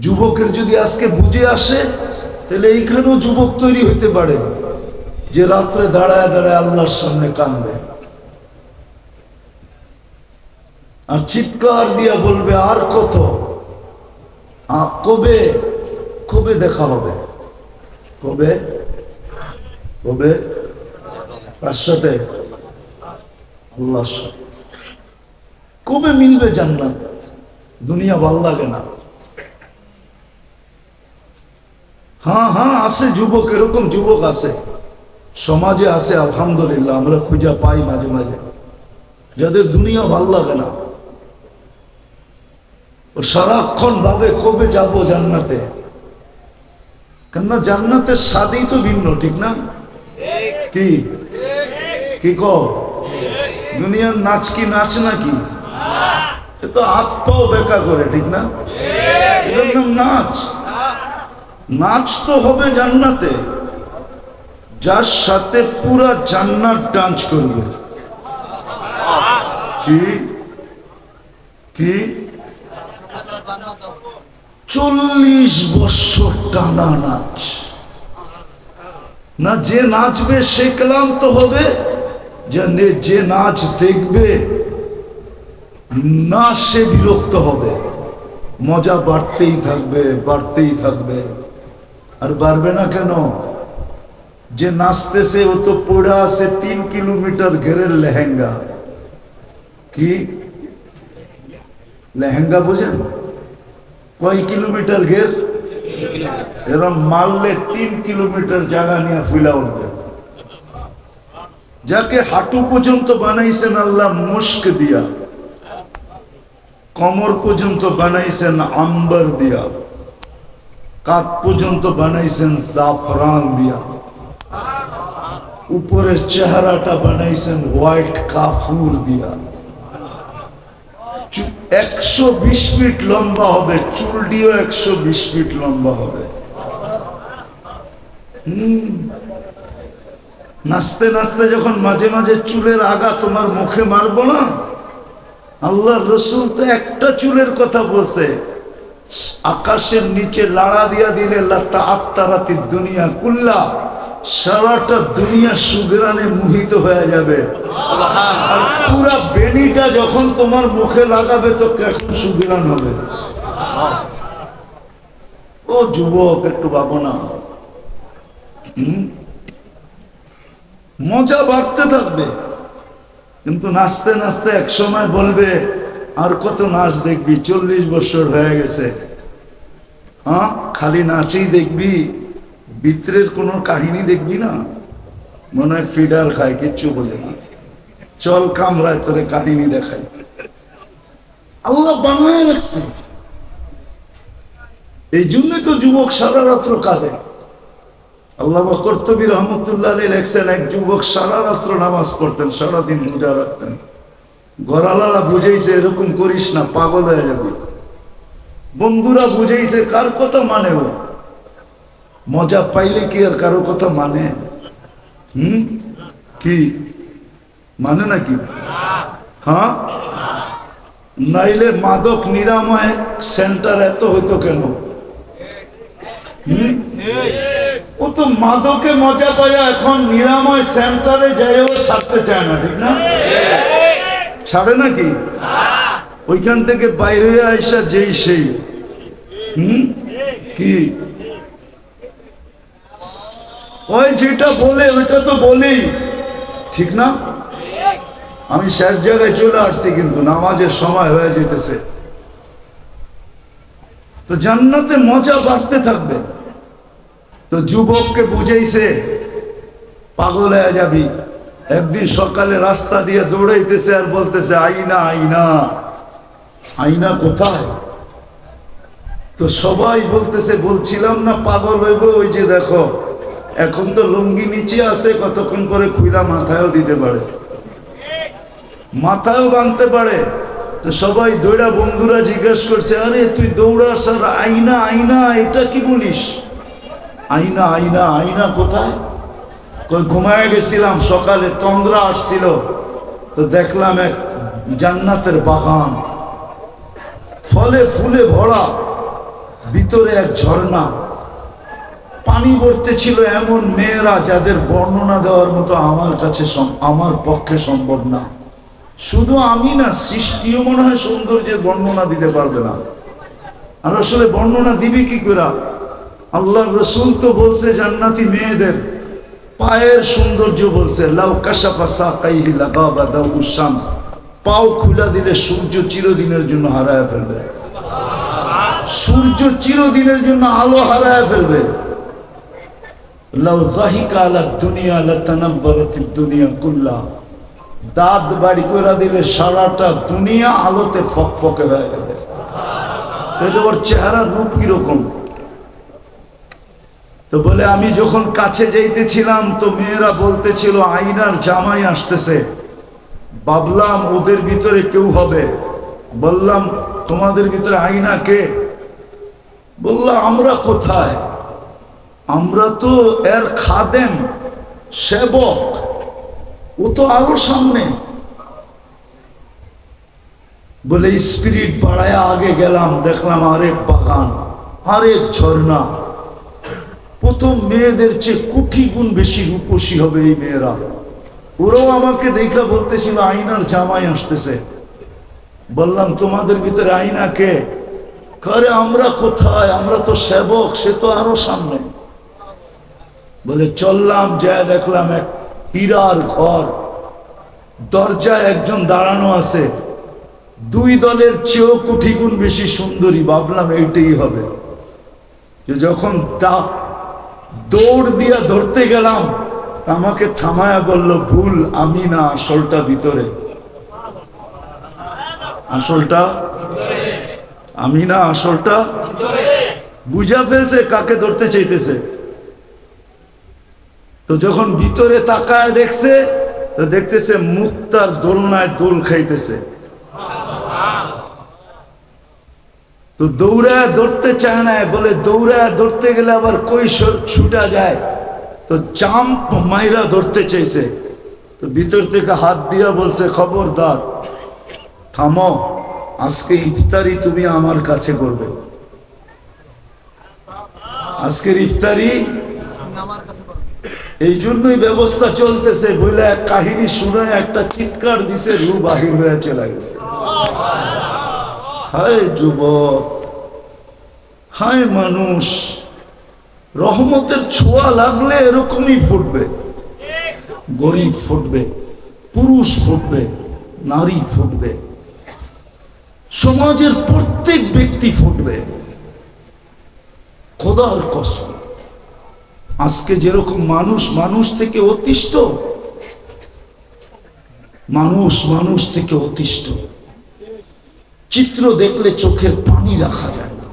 যুবকের যদি আজকে বুঝে আসে তাহলে এইখানেও যুবক তৈরি হতে পারে যে রাত্রে দাঁড়ায় দাঁড়ায় আল্লাহর সামনে কাঁদবে আর চিৎকার দিয়া বলবে আর কত, কবে কবে দেখা হবে, কবে কবে কার সাথে, আল্লাহর সাথে। কবে মিলবে জান্নাত? দুনিয়া ভাল লাগে না। হ্যাঁ হ্যাঁ আছে যুবক, এরকম যুবক আছে সমাজে, আছে আলহামদুলিল্লাহ, আমরা খুঁজে পাই মাঝে মাঝে, যাদের দুনিয়া ভাল লাগে না। ও সারাক্ষণ ভাবে কবে যাব জান্নাতে, কেননা জান্নাতের স্বাদই তো ভিন্ন, ঠিক না? কি কি কও? দুনিয়ার নাচ কি নাচ নাকি? এ তো হাত পাও বেকা করে, ঠিক না? এটার নাম নাচ। নাচ তো হবে জান্নাতে, যার সাথে পুরা জান্নাত ডান্স করবে। কি কি 40 বছর টানা নাচ না, যে নাচবে সে ক্লান্ত হবে, যে নাচ দেখবে না সে বিরক্ত হবে। মজা বাড়তেই থাকবে, বাড়তেই থাকবে। আর বাড়বে না কেন? যে নাচতেছে ও তো পড়ে আছে 3 কিলোমিটার ঘেরের লেহেঙ্গা। কি লেহেঙ্গা বোঝেন? কয় কিলোমিটার ঘের? এরকম মারলে 3 কিলোমিটার জায়গা নিয়ে ফুলা উঠবে। যাকে হাঁটু পর্যন্ত বানাইছেন আল্লাহ মুস্ক দিয়া, কমর পর্যন্ত বানাইছেন আম্বার দিয়া, কাঁধ পর্যন্ত বানাইছেন জাফরান দিয়া, উপরের চেহারাটা বানাইছেন হোয়াইট কাফুর দিয়া। 120 ফিট লম্বা হবে, চুলটিও 120 ফিট লম্বা হবে। নাচতে নাচতে যখন মাঝে মাঝে চুলের আগা তোমার মুখে মারবো না, আল্লাহর রাসূল তো একটা চুলের কথা বলছে, আকাশের নিচে লাড়া দিয়া দিলে লাতাআত্তারাতি দুনিয়া কুল্লা, সারাটা দুনিয়া সুগরানে মোহিত হয়ে যাবে। আর পুরা বেনিটা যখন তোমার মুখে লাগাবে তো কেমন সুগরান হবে। ও যুবক একটু ভাবো না, মজা বাড়তে থাকবে, কিন্তু নাচতে নাচতে এক সময় বলবে আর কত নাচ দেখবি, 40 বছর হয়ে গেছে। হ্যাঁ, খালি নাচেই দেখবি, ভিতরের কোনো কাহিনী দেখবি না। মনে হয় ফিডার খায়, কিচ্ছু বলে না, চল কামরায় তোরে কাহিনী দেখাই। আল্লাহ বানায় রাখছে, এই জন্যই তো যুবক সারা রাত্র কাঁদে। আল্লামা কর্তুবী রহমতুল্লাহ আলাইহি লেখছেন, এক যুবক সারা রাত্র নামাজ পড়তেন, সারাদিন রোজা রাখতেন। ঘরালারা বুঝাইছে এরকম করিস না, পাগল হয়ে যাবি। বন্ধুরা বুঝাইছে, কার কথা মানে ও? মজা পাইলে কি আর কারো কথা মানে? কি মানে নাকি? হ্যাঁ, নাইলে মাদক নিরাময় সেন্টার এত হইতো কেন? ও তো মাদকে মজা পায়, এখন নিরাময় সেন্টারে যাইও ছাড়তে চায় না, ঠিক না? ছাড়ে নাকি? ওইখান থেকে বাইরে আইসা যেই সেই কি ওই যেটা বলে ওইটা তো বলেই, ঠিক না? আমি শেষ জায়গায় চলে আসছি, কিন্তু নামাজের সময় হয়ে যেতেছে। তো জান্নাতে মজা বাড়তে থাকবে। তো যুবককে বুঝাইছে পাগল হয়ে যাবি। একদিন সকালে রাস্তা দিয়ে দৌড়াইতেছে আর বলতেছে আইনা আইনা, আইনা কোথায়? তো সবাই বলতেছে, বলছিলাম না পাগল হইব, ওই যে দেখো এখন তো লুঙ্গি নিচে আছে, কতক্ষণ পরে খুইলা মাথায়ও দিতে পারে, মাথায়ও বাঁধতে পারে। তো সবাই দৌড়া, বন্ধুরা জিজ্ঞেস করছে, আরে তুই দৌড়াস আর আইনা আইনা এটা কি বলিস? আইনা আইনা, আইনা কোথায়? ঘুমায় গেছিলাম, সকালে তন্দ্রা আসছিল, তো দেখলাম এক জান্নাতের বাগান, ফলে ফুলে ভরা, ভিতরে এক ঝর্ণা, পানি পড়তেছিল, এমন মেয়েরা যাদের বর্ণনা দেওয়ার মতো আমার কাছে আমার পক্ষে সম্ভব না। শুধু আমি না, সৃষ্টিও মনে হয় সৌন্দর্যের বর্ণনা দিতে পারবে না। আর আসলে বর্ণনা দিবে কি করে? আল্লাহর রাসূল তো বলছে জান্নাতি মেয়েদের পায়ের সৌন্দর্য বলছে, লাউ কাশাফা সাকাইহি লাগাবা দাউ শামস, পাও খুলে দিলে সূর্য চিরদিনের জন্য হারায় ফেলবে। সূর্য চিরদিনের জন্য আলো হারায় ফেলবে। লাউ যাহিকা আলা দুনিয়া লাতানাব্বারাতিদ দুনিয়া কুল্লা, দাঁত বাড়ি করে দিলে সারাটা দুনিয়া আলোতে ফকফকে হয়ে যাবে। তাহলে ওর চেহারা রূপ কিরকম? তো বলে আমি যখন কাছে যাইতেছিলাম তো মেয়েরা বলতেছিল আয়নার জামাই আসতেছে। ভাবলাম ওদের ভিতরে কেউ হবে। বললাম তোমাদের ভিতরে আয়না কে? বললাম আমরা কোথায়, আমরা তো এর খাদেম, সেবক, ও তো আরো সামনে। বলে স্পিরিট বাড়ায় আগে গেলাম, দেখলাম আরেক বাগান, আরেক ঝর্ণা। প্রথম মেয়েদের চেয়ে কোটি গুণ বেশি রূপসী হবে এই মেয়েরা। ওরাও আমাকে দেখা বলতেছিল আয়নার জামাই আসতেছে। বললাম তোমাদের ভিতরে আয়না কে? করে আমরা কোথায়, আমরা তো সেবক, সে তো আরো সামনে। বলে চললাম, যা দেখলাম এক হীরার ঘর, দরজায় একজন দাঁড়ানো আছে, দুই দলের চেয়েও কোটি গুণ বেশি সুন্দরী। ভাবলাম এইটাই হবে। যখন দৌড় দিয়া ধরতে গেলাম, আমাকে থামায়া বলল ভুল, আমি না, আসলটা ভিতরে, আসলটা আমি না, আসলটা বুঝা ফেলছে কাকে ধরতে চাইতেছে। তো যখন ভিতরে তাকায় দেখছে, তো দেখতেছে মুক্তার দোলনায় দোল খাইতেছে। তো দৌড়ায় ধরতে চায় না, বলে দৌড়ায় ধরতে গেলে আবার কই ছুটা যায়, তো জাম্প মাইরা ধরতে চাইছে। তো ভিতর থেকে হাত দিয়া বলছে খবরদার, থামো, আজকে ইফতারি তুমি আমার কাছে করবে, আজকের ইফতারি এই জন্যই ব্যবস্থা চলতেছে। বলে এক কাহিনী শুনে একটা চিৎকার দিছে, রু বাহির হয়ে চলে গেছে। হায় যুবক, হায় মানুষ, রহমতের ছোঁয়া লাগলে এরকমই ফুটবে। গরিব ফুটবে, পুরুষ ফুটবে, নারী ফুটবে, সমাজের প্রত্যেক ব্যক্তি ফুটবে। খোদার কসম, আজকে যেরকম মানুষ মানুষ থেকে অতিষ্ঠ, মানুষ মানুষ থেকে অতিষ্ঠ, চিত্র দেখলে চোখের পানি রাখা যায় না।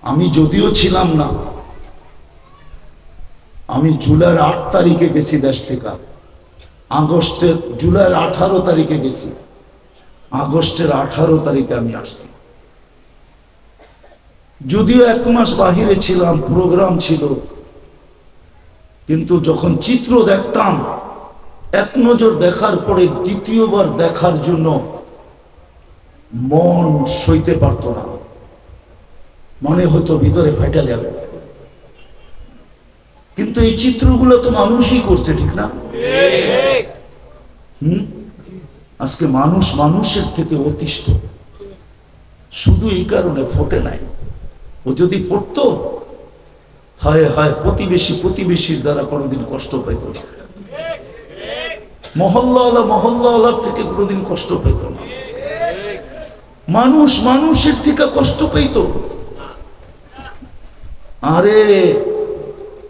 আমি যদিও ছিলাম না, আমি জুলাইয়ের 8 তারিখে গেছি দেশ থেকে, আগস্টের জুলাইয়ের 18 তারিখে গেছি, আগস্টের 18 তারিখে আমি আসছি। যদিও 1 মাস বাহিরে ছিলাম, প্রোগ্রাম ছিল, কিন্তু যখন চিত্র দেখতাম, এক নজর দেখার পরে দ্বিতীয়বার দেখার জন্য মন সইতে পারত না, মনে হতো ভিতরে ফাটা যাবে। কিন্তু এই চিত্রগুলো তো মানুষই করছে, ঠিক না? আজকে মানুষ মানুষের থেকে অতিষ্ঠ, শুধু এই কারণে ফোটে নাই। ও যদি ফুটতো, হায় হায়, প্রতিবেশী প্রতিবেশীর দ্বারা কোনোদিন কষ্ট পেত না, মহল্লাওয়ালা মহল্লাওয়ালার থেকে কোনোদিন কষ্ট পেত না, মানুষ মানুষের থেকে কষ্ট পেত। আরে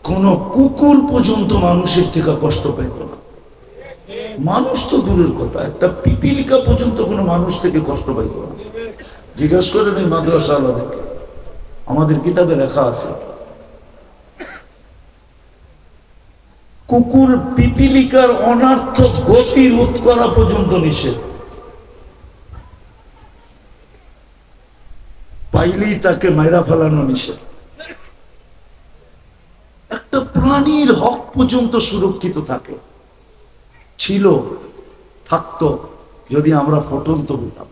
কোন কুকুর পর্যন্ত মানুষের থেকে কষ্ট পেত না। মানুষ তো দূরের কথা, একটা পিপিলিকা পর্যন্ত কোনো মানুষ থেকে কষ্ট পাইত না। জিজ্ঞাসা করেন এই মাদ্রাসা আলাদেরকে, আমাদের কিতাবে লেখা আছে কুকুর পিপিলিকার অনার্থক গতি রোধ করা পর্যন্ত নিষেধ, পাইলেই তাকে মাইরা ফেলানো নিষেধ। একটা প্রাণীর হক পর্যন্ত সুরক্ষিত থাকে, ছিল, থাকতো যদি আমরা ফুটন্ত হইতাম।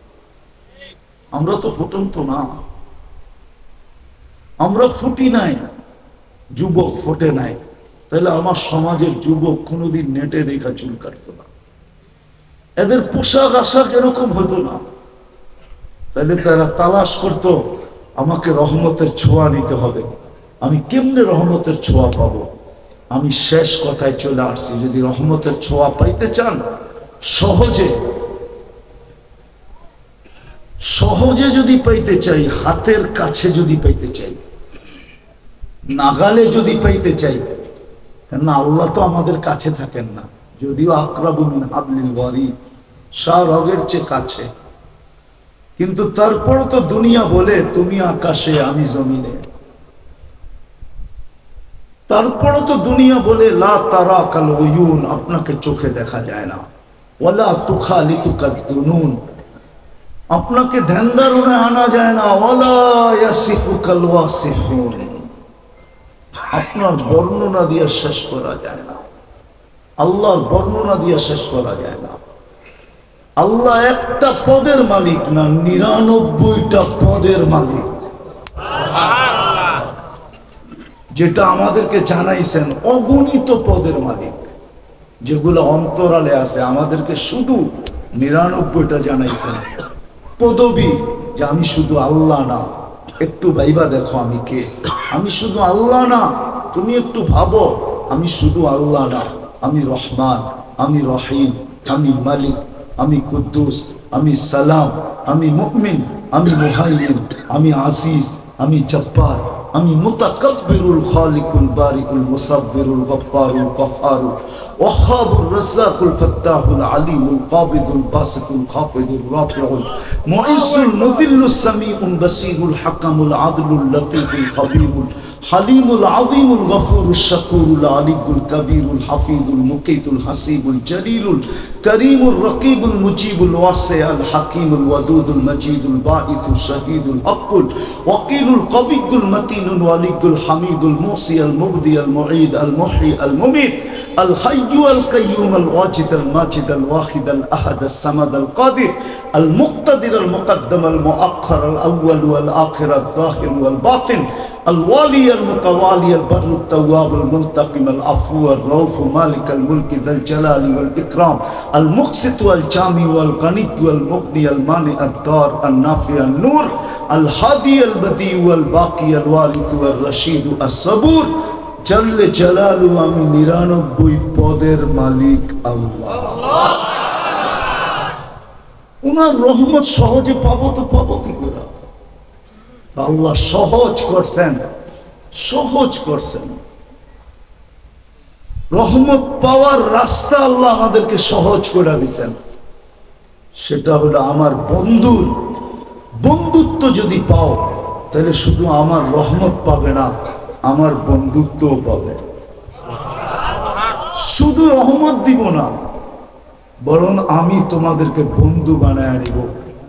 আমরা তো ফুটন্ত না, আমরা ফুটি নাই, যুবক ফোটে নাই। তাহলে আমার সমাজের যুবক কোনোদিন নেটে দেখা চুল কাটতো না, এদের পোশাক আশাক এরকম হতো না। তাহলে তারা তালাশ করতো আমাকে রহমতের ছোঁয়া নিতে হবে। আমি কেমনে রহমতের ছোঁয়া পাবো? আমি শেষ কথায় চলে আসছি, যদি রহমতের ছোঁয়া পাইতে চান, সহজে সহজে যদি পাইতে চাই, হাতের কাছে যদি পাইতে চাই, নাগালে যদি পাইতে চাই, কেননা আল্লাহ তো আমাদের কাছে থাকেন না, যদিও আকরাবু মিন হাবলিল ওয়ারিদ, শাহরগের চেয়ে কাছে, কিন্তু তারপরও তো দুনিয়া বলে তুমি আকাশে আমি জমিনে। তারপরও তো দুনিয়া বলে লা তারা কাল উয়ুন, আপনাকে চোখে দেখা যায় না, ওয়ালা তুখালিতুকা দুনুন, আপনাকে ধ্যান ধারণায় আনা যায় না, ওয়ালা ইয়াসিফুকাল ওয়াসিফুন, আপনার বর্ণনা দিয়ে শেষ করা যায় না, আল্লাহর বর্ণনা দিয়ে শেষ করা যায় না। আল্লাহ একটা পদের মালিক না, 99টা পদের মালিক, যেটা আমাদেরকে জানাইছেন, অগণিত পদের মালিক, যেগুলো অন্তরালে আছে। আমাদেরকে শুধু 99টা জানাইছেন পদবী, যে আমি শুধু আল্লাহ না, একটু ভাইবা দেখো আমি কে, আমি শুধু আল্লাহ না, তুমি একটু ভাবো আমি শুধু আল্লাহ না, আমি রহমান, আমি রহিম, আমি মালিক, আমি কুদ্দুস, আমি সালাম, আমি মুমিন, আমি মুহাইমিন, আমি আজিজ, আমি জব্বার, আমি মুতাকাব্বিরুল খালিকুল বারিকুল মুসাব্বিরুল গফফারুল কহ্হারুল ওয়াহ্হাবুর রাজ্জাকুল ফাত্তাহুল আলিমুল কাবিদুল বাসিতুল খাফিদুর রাফিউল মুইজ্জুল মুদিল্লুস সামিউল বাসীরুল হাকামুল আদলুল লতীফুল খবীরুল হালিমুল আযীমুল গফুরুশ শাকুরুল আলিয়ুল কবীরুল হাফিজুল মুকিতুল হাসিবুল জলিলুল করিমুর রকিবুল মুজিবুল ওয়াসিউল হাকিমুল ওয়াদুদুল মজিদুল বাঈতুল শাহীদুল হকুল ওয়াকিলুল কবিয়ুল মতিনুল ওয়ালিয়ুল হামিদুল মুসিউল মুবদিউল মুঈদ আল মুহয়ি আল মুমীত আল হাইয়্যু আল কাইয়্যুম আল ওয়াজিদ আল মাজিদ আল ওয়াহিদ আল আহাদ আস সামাদ আল কাদির আল মুক্তাদির আল মুকদ্দম আল মুআক্খার আল আউয়াল ওয়াল আখির আল যাহির ওয়াল বাতিন الوالي المتوالي البر التواب المنتقم العفو الرؤوف مالك الملك ذا الجلال والإكرام المقسط والجامع والغني والمغني المانع الدار النافع النور الهادي البديع والباقي الوارث والرشيد الصبور جل جلاله আমি 99 পদের মালিক আল্লাহ। ওনার রহমত সহজে পাবো তো পাবো কি করে? আল্লাহ সহজ করছেন, সহজ করছেন। রহমত পাওয়ার রাস্তা আল্লাহ আমাদেরকে সহজ করে দিয়েছেন। সেটা হলো আমার বন্ধুর বন্ধুত্ব যদি পাও, তাহলে শুধু আমার রহমত পাবে না, আমার বন্ধুত্বও পাবে। শুধু রহমত দিব না, বরং আমি তোমাদেরকে বন্ধু বানায় আনিব।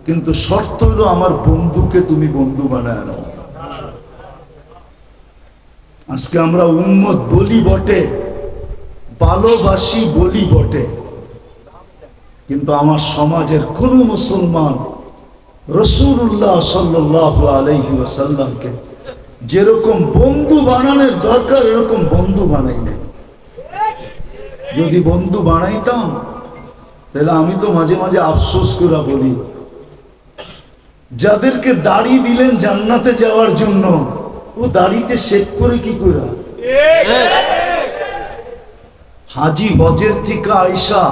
কিন্তু শর্ত হলো আমার বন্ধুকে তুমি বন্ধু বানায় নাও। আজকে আমরা উম্মত বলি বটে, ভালোবাসি বলি বটে, কিন্তু আমার সমাজের কোন মুসলমান রাসূলুল্লাহ সাল্লাল্লাহু আলাইহি ওয়াসাল্লামকে যেরকম বন্ধু বানানোর দরকার এরকম বন্ধু বানাই নাই। যদি বন্ধু বানাইতাম তাহলে আমি তো মাঝে মাঝে আফসোস করে বলি, যাদেরকে দাড়ি দিলেন জান্নাতে যাওয়ার জন্য, ও দাড়িতে শেভ করে কি করে? হাজি হজের থেকে আয়সা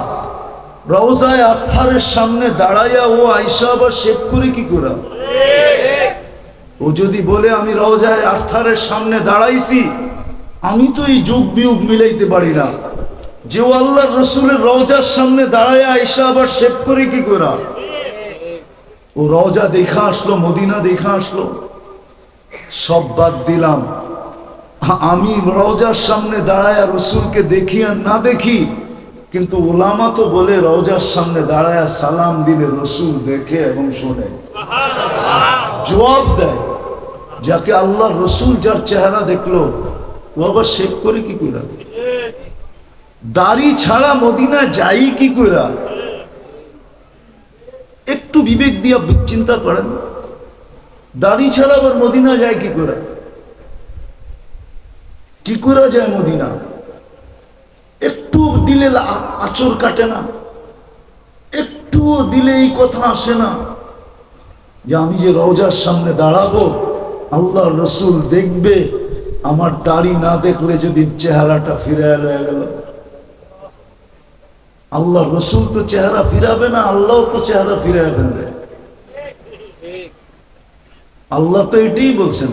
রওজায়ে আতহারের সামনে দাঁড়াইয়া ও আয়সা আবার শেভ করে কি করে? ও যদি বলে আমি রওজায়ে আতহারের সামনে দাঁড়াইছি, আমি তো এই যোগ বিয়োগ মিলাইতে পারি না যে ও আল্লাহর রাসূলের রওজার সামনে দাঁড়াইয়া আয়সা আবার শেভ করে কি করে? ও রওজা দেখা আসলো, মদিনা দেখা আসলো, সব বাদ দিলাম। আমি রওজার সামনে দাঁড়ায় রসুলকে দেখি আর না দেখি, কিন্তু ওলামা তো বলে রওজার সামনে দাঁড়ায় সালাম দিলে রসুল দেখে এবং শোনে, জবাব দেয়। যাকে আল্লাহ রসুল যার চেহারা দেখলো ও আবার শেভ করে কি করে? দাড়ি ছাড়া মদিনা যাই কি করে? একটু বিবেক দিয়া চিন্তা করেন। দাড়ি ছাড়া আবার মদিনা যায় কি করে? কি করে যায় মদিনা? একটু দিলে আঁচড় কাটে না, একটু দিলে এই কথা আসে না যে আমি যে রওজার সামনে দাঁড়াবো, আল্লাহ রসুল দেখবে, আমার দাড়ি না দেখলে যদি চেহারাটা ফিরে লয়ে গেল। আল্লাহ রসুল তো চেহারা ফিরাবে না, আল্লাহ তো চেহারা ফিরে ফেলবে। আল্লাহ তো এটাই বলছেন,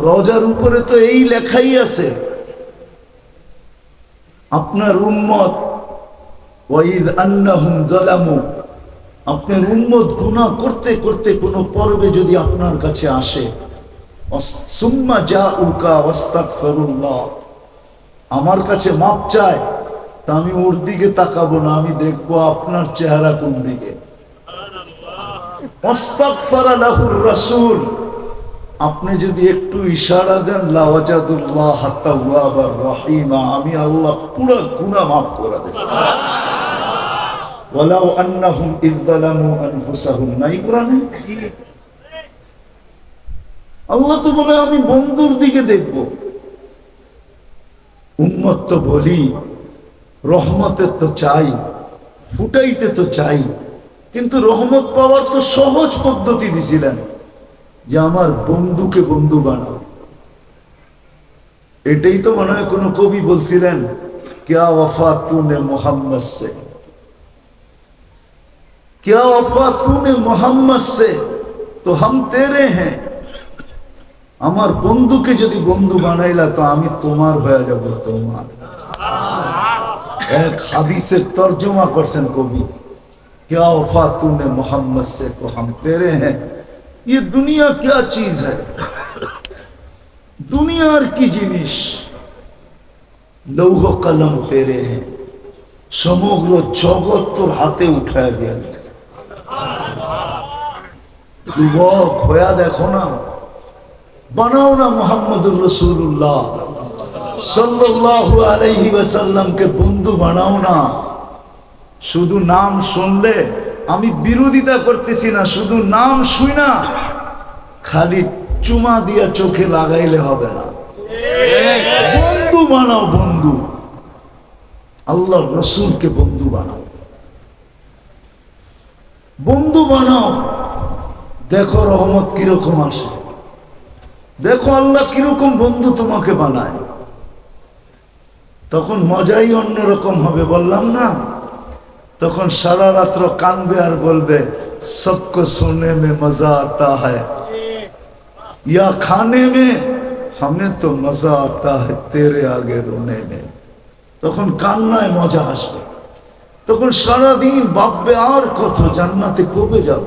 রওজার উপরে তো এই লেখাই আছে, আপনার উম্মত ওয়াইদ আন্নাহুম যালামু, আপনার উম্মত গুনাহ করতে করতে কোন পর্বে যদি আপনার কাছে আসে, সুম্মা জাউকা ওয়াস্তাগফিরুল্লাহ, আমার কাছে মাপ চায়, তা আমি ওর দিকে তাকাবো না, আমি দেখবো আপনার চেহারা কোন দিকে। ওয়াস্তাগফারা লাহুর রাসূল, আপনি যদি একটু ইশারা দেন, লাওয়াজাদুল্লাহ তাওয়াবার রহিমা, আমি আল্লাহ পুরো গুনাহ মাফ করে দেব। ওয়ালাউ আন্নাহুম ইয যালামু আনফুসাহুম, নাই কোরআনে? আল্লাহ তো বলে আমি বন্ধুর দিকে দেখব। উম্মত তো বলি রহমতের তো চাই, ফুটাইতে তো চাই, কিন্তু রহমত পাওয়ার তো সহজ পদ্ধতি দিছিলেন যে আমার বন্ধুকে বন্ধু বানাও। এটাই তো মনে হয় কোন কবি বলছিলেন, क्या वफा तूने मोहम्मद से, क्या वफा तूने मोहम्मद से, तो हम तेरे हैं। আমার বন্ধুকে যদি বন্ধু বানাইলা তো আমি তোমার হয়ে যাব। তোমার এক হাদিসের তর্জমা করছেন কবি, क्या वफा तूने मोहम्मद से तो हम तेरे हैं। ये दुनिया क्या चीज है, দুনিয়ার কি জিনিস, লৌহ কলম তেরে হ্যাঁ, সমগ্র জগৎ তোর হাতে উঠায় দেয়া। যুবক হইয়া দেখো না, বানাও না মুহাম্মদুর রাসূলুল্লাহ সাল্লাল্লাহু আলাইহি ওয়াসাল্লামকে বন্ধু বানাও না। শুধু নাম শুনলে, আমি বিরোধিতা করতেছি না, শুধু নাম শুই না খালি চুমা দিয়া চোখে লাগাইলে হবে না, বন্ধু বানাও। বন্ধু আল্লাহ রসুলকে বন্ধু বানাও, বন্ধু বানাও। দেখো রহমত কিরকম আসে, দেখো আল্লাহ কিরকম বন্ধু তোমাকে বানায়, তখন মজাই অন্যরকম হবে। বললাম না, তখন সারা রাত্র কানবে আর বলবে, সবকো সোনে মে মজা আতা হ্যায়, या खाने में हमें तो मजा आता है तेरे आगे रोने में। তখন কান্নায় মজা আসবে, তখন সারাদিন ভাববে আর কত জান্নাতে কবে যাব,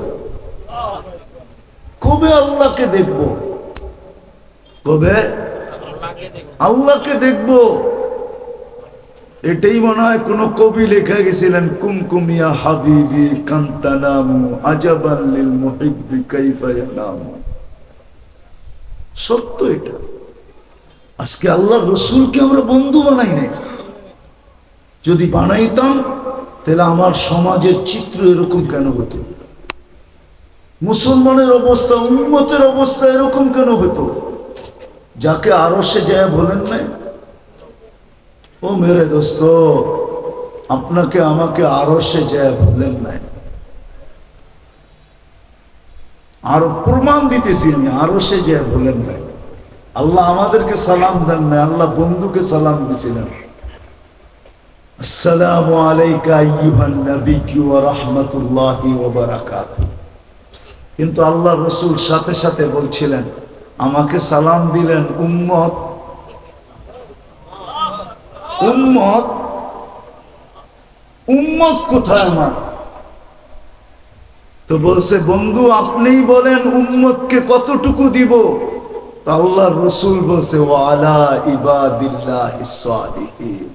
কবে আল্লাহকে দেখব, কবে আল্লাহকে দেখব। এটাই মনে হয় কোন কবি লেখা গেছিলেন, কুমকুমিয়া হাবিবি কান্তানামু আজাবান লিল মুহিব্বি কাইফা ইয়ানামু। সত্য এটা। আজকে আল্লাহর রসুলকে আমরা বন্ধু বানাই নাই। যদি বানাইতাম তাহলে আমার সমাজের চিত্র এরকম কেন হতো, মুসলমানের অবস্থা, উম্মতের অবস্থা এরকম কেন হতো? যাকে আরশে যায় বলেন নাই, ও মেরে দোস্ত, আপনাকে আমাকে আরশে যায় বলেন নাই। আর প্রমাণ দিতেছি আমি, আরশে যে বলেন নাই। আল্লাহ আমাদেরকে সালাম দেন না, আল্লাহ বন্ধুকে সালাম দিছিলেন, আসসালামু আলাইকা আইয়ুহান নাবিয়্যু ওয়া রাহমাতুল্লাহি ওয়া বারাকাতুহু। কিন্তু আল্লাহ রসুল সাথে সাথে বলছিলেন, আমাকে সালাম দিলেন উম্মত, উম্মত, উম্মত কোথায় আমার? তো বলছে, বন্ধু আপনিই বলেন উম্মতকে কতটুকু দিব? আল্লাহ রসুল বলছে, ওয়ালা ইবাদিল্লাহিস সালিহিন।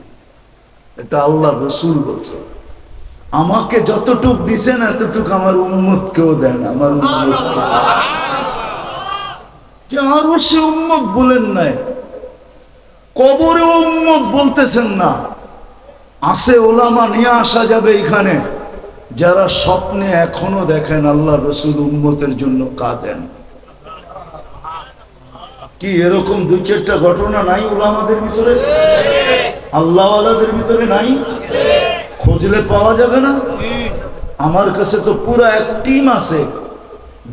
এটা আল্লাহ রসুল বলছে, আমাকে যতটুক দিছেন এতটুকু আমার উম্মতকেও দেন। আমার উম্মতকে যে আরো সে উম্মত বলেন নাই, কবরেও উম্মত বলতেছেন না। আসে ওলামা নিয়ে আসা যাবে এখানে, যারা স্বপ্নে এখনো দেখেন আল্লাহ রসুল উম্মতের জন্য কাঁদেন। কি এরকম দুই চারটা ঘটনা নাই উলামাদের ভিতরে, আল্লাহওয়ালাদের ভিতরে নাই? খুঁজলে পাওয়া যাবে না? আমার কাছে তো পুরা এক টিম আছে,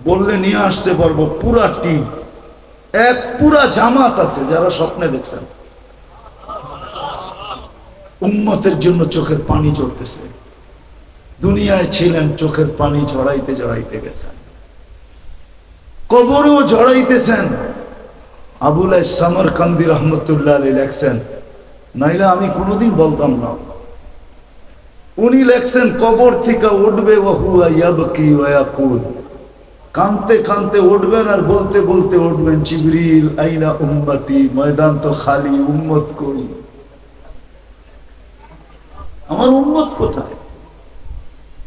বললে নিয়ে আসতে পারবো। পুরা টিম, এক পুরা জামাত আছে যারা স্বপ্নে দেখছেন উম্মতের জন্য চোখের পানি ঝরতেছে। দুনিয়ায় ছিলেন, চোখের পানি ঝরাইতে ঝরাইতে গেছেন, কবরেও ঝরাইতেছেন। আবুল সামরকান্দি রহমতুল্লাহ আলাইহি লেখছেন, নাইলে আমি কোনোদিন বলতাম না। উনি লেখছেন কবর থেকে উঠবে ওয়াহুয়া ইয়াবকি ওয়া ইয়াকুল, কানতে কানতে উঠবেন আর বলতে বলতে উঠবেন, জিবরিল আইনা উম্মতি, ময়দান তো খালি, উম্মত কই, আমার উম্মত কোথায়?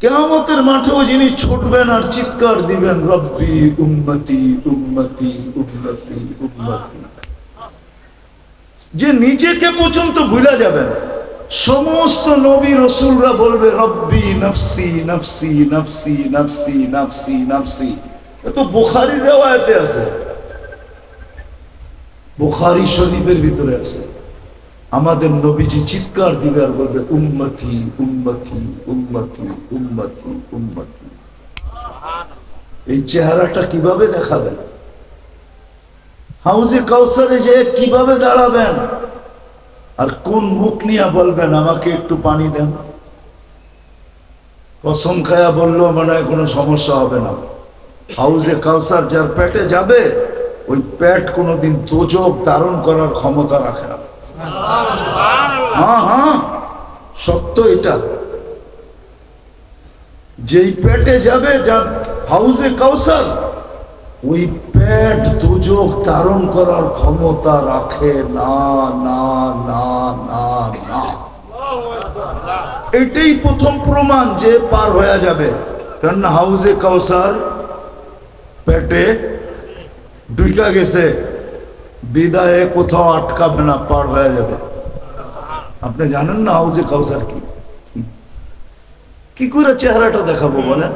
কিয়ামতের মাঠেও যিনি ছুটবেন আর চিৎকার দিবেন, রব্বি উম্মতি উম্মতি উম্মতি উম্মতি, যে নিজেকে পর্যন্ত ভুলে যাবেন। সমস্ত নবী রাসূলরা বলবে রব্বি নফসি নফসি নফসি নফসি নফসি নফসি। এ তো বুখারীর riwayate আছে, বুখারী শরীফের ভিতরে আছে। আমাদের নবীজি চিৎকার দিবে আর বলবে উম্মতি উম্মতি উম্মতি উম্মতি উম্মতি। এই চেহারাটা কিভাবে দেখাবেন? হাউজে কাউসারে যে কিভাবে দাঁড়াবেন? আর কোন মুখ নিয়ে বলবেন আমাকে একটু পানি দেন? কসম খায়া বললো মনে হয় কোনো সমস্যা হবে না। হাউজে কাউসার যার পেটে যাবে, ওই পেট কোনোদিন দোজক ধারণ করার ক্ষমতা রাখে না। হ্যাঁ হ্যাঁ, সত্য এটা। যেই পেটে যাবে যার হাউজে কাউসার, ওই পেট দোজক ধারণ করার ক্ষমতা রাখে না না না না না। এটাই প্রথম প্রমাণ যে পার হয়ে যাবে। কারণ হাউজে কাউসার পেটে ঢুকা গেছে, বিদায়ে কোথাও আটকাবে না, পার হয়ে যাবে। আপনি জানেন না হাউজে কাউসার কি? কি করে চেহারাটা দেখাবো বলেন?